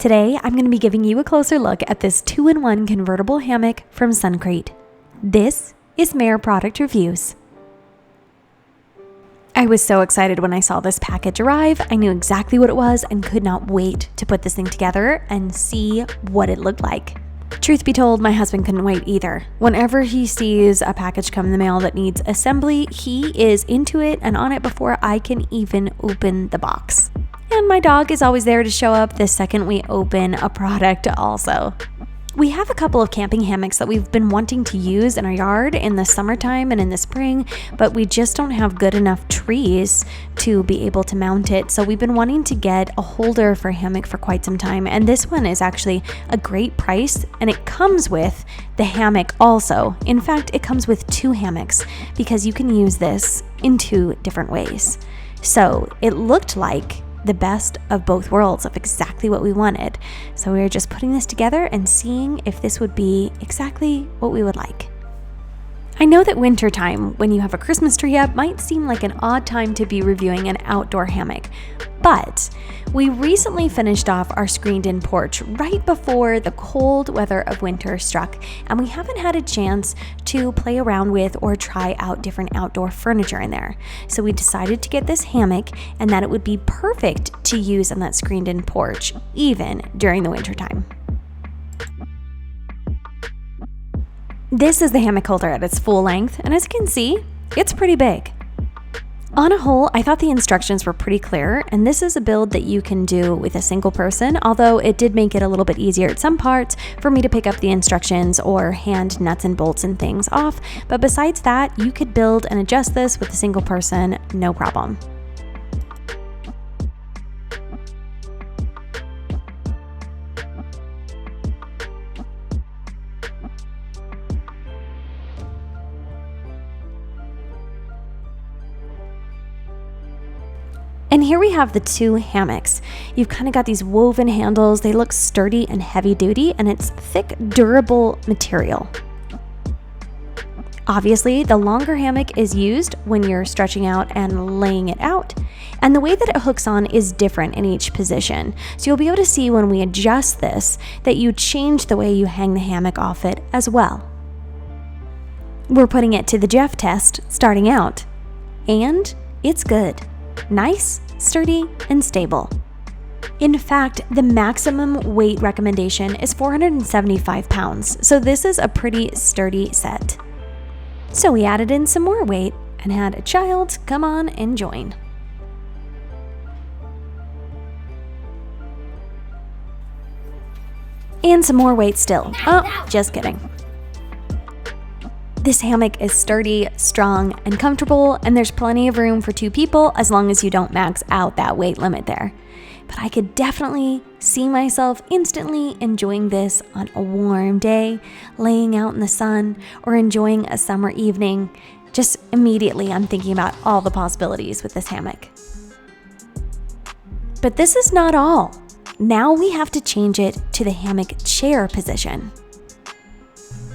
Today, I'm going to be giving you a closer look at this 2-in-1 convertible hammock from SUNCREAT. This is Mare Product Reviews. I was so excited when I saw this package arrive. I knew exactly what it was and could not wait to put this thing together and see what it looked like. Truth be told, my husband couldn't wait either. Whenever he sees a package come in the mail that needs assembly, he is into it and on it before I can even open the box. And my dog is always there to show up the second we open a product also. We have a couple of camping hammocks that we've been wanting to use in our yard in the summertime and in the spring, but we just don't have good enough trees to be able to mount it. So we've been wanting to get a holder for a hammock for quite some time. And this one is actually a great price, and it comes with the hammock also. In fact, it comes with 2 hammocks because you can use this in 2 different ways. So it looked like the best of both worlds of exactly what we wanted. So we were just putting this together and seeing if this would be exactly what we would like. I know that winter time, when you have a Christmas tree up, might seem like an odd time to be reviewing an outdoor hammock, but we recently finished off our screened-in porch right before the cold weather of winter struck, and we haven't had a chance to play around with or try out different outdoor furniture in there. So we decided to get this hammock and that it would be perfect to use on that screened-in porch, even during the winter time. This is the hammock holder at its full length, and as you can see, it's pretty big. On a whole, I thought the instructions were pretty clear, and this is a build that you can do with a single person, although it did make it a little bit easier at some parts for me to pick up the instructions or hand nuts and bolts and things off, but besides that, you could build and adjust this with a single person, no problem. And here we have the 2 hammocks. You've kind of got these woven handles. They look sturdy and heavy duty, and it's thick, durable material. Obviously, the longer hammock is used when you're stretching out and laying it out. And the way that it hooks on is different in each position. So you'll be able to see when we adjust this that you change the way you hang the hammock off it as well. We're putting it to the Jeff test starting out, and it's good. Nice, sturdy, and stable. In fact, the maximum weight recommendation is 475 pounds, so this is a pretty sturdy set. So we added in some more weight and had a child come on and join. And some more weight still. Oh, just kidding. This hammock is sturdy, strong, and comfortable, and there's plenty of room for 2 people as long as you don't max out that weight limit there. But I could definitely see myself instantly enjoying this on a warm day, laying out in the sun, or enjoying a summer evening. Just immediately I'm thinking about all the possibilities with this hammock. But this is not all. Now we have to change it to the hammock chair position.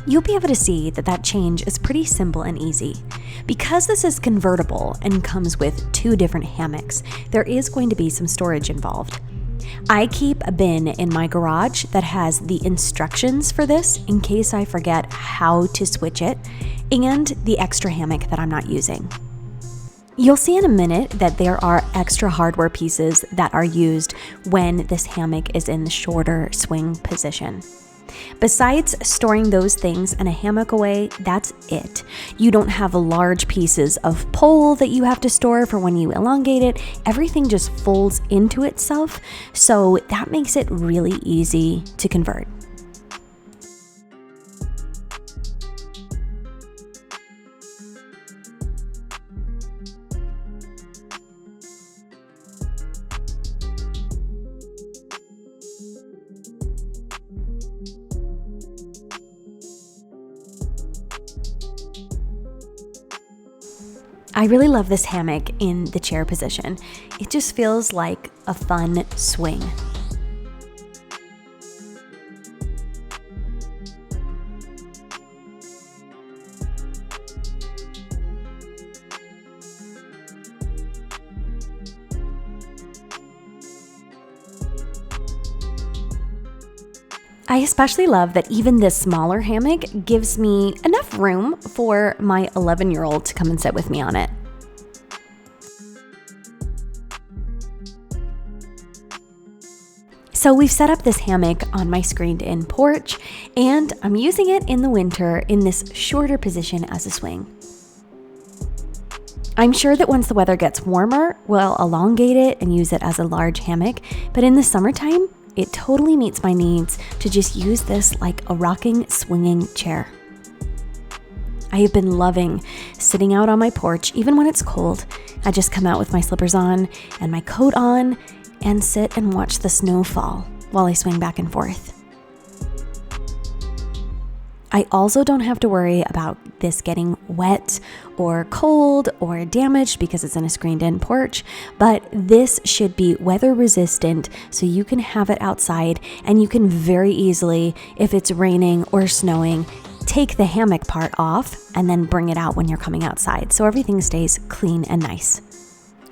You'll be able to see that that change is pretty simple and easy. Because this is convertible and comes with 2 different hammocks, there is going to be some storage involved. I keep a bin in my garage that has the instructions for this in case I forget how to switch it, and the extra hammock that I'm not using. You'll see in a minute that there are extra hardware pieces that are used when this hammock is in the shorter swing position. Besides storing those things in a hammock away, that's it. You don't have large pieces of pole that you have to store for when you elongate it. Everything just folds into itself, so that makes it really easy to convert. I really love this hammock in the chair position. It just feels like a fun swing. I especially love that even this smaller hammock gives me enough room for my 11-year-old to come and sit with me on it. So we've set up this hammock on my screened-in porch, and I'm using it in the winter in this shorter position as a swing. I'm sure that once the weather gets warmer, we'll elongate it and use it as a large hammock, but in the summertime, it totally meets my needs to just use this like a rocking, swinging chair. I have been loving sitting out on my porch, even when it's cold. I just come out with my slippers on and my coat on and sit and watch the snow fall while I swing back and forth. I also don't have to worry about this getting wet or cold or damaged because it's in a screened-in porch, but this should be weather resistant so you can have it outside and you can very easily, if it's raining or snowing, take the hammock part off and then bring it out when you're coming outside so everything stays clean and nice.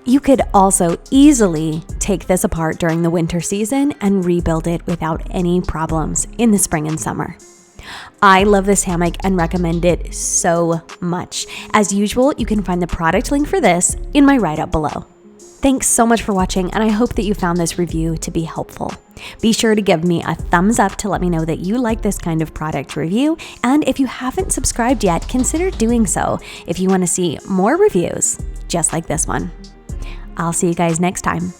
You could also easily take this apart during the winter season and rebuild it without any problems in the spring and summer. I love this hammock and recommend it so much. As usual, you can find the product link for this in my write-up below. Thanks so much for watching, and I hope that you found this review to be helpful. Be sure to give me a thumbs up to let me know that you like this kind of product review, and if you haven't subscribed yet, consider doing so if you want to see more reviews just like this one. I'll see you guys next time.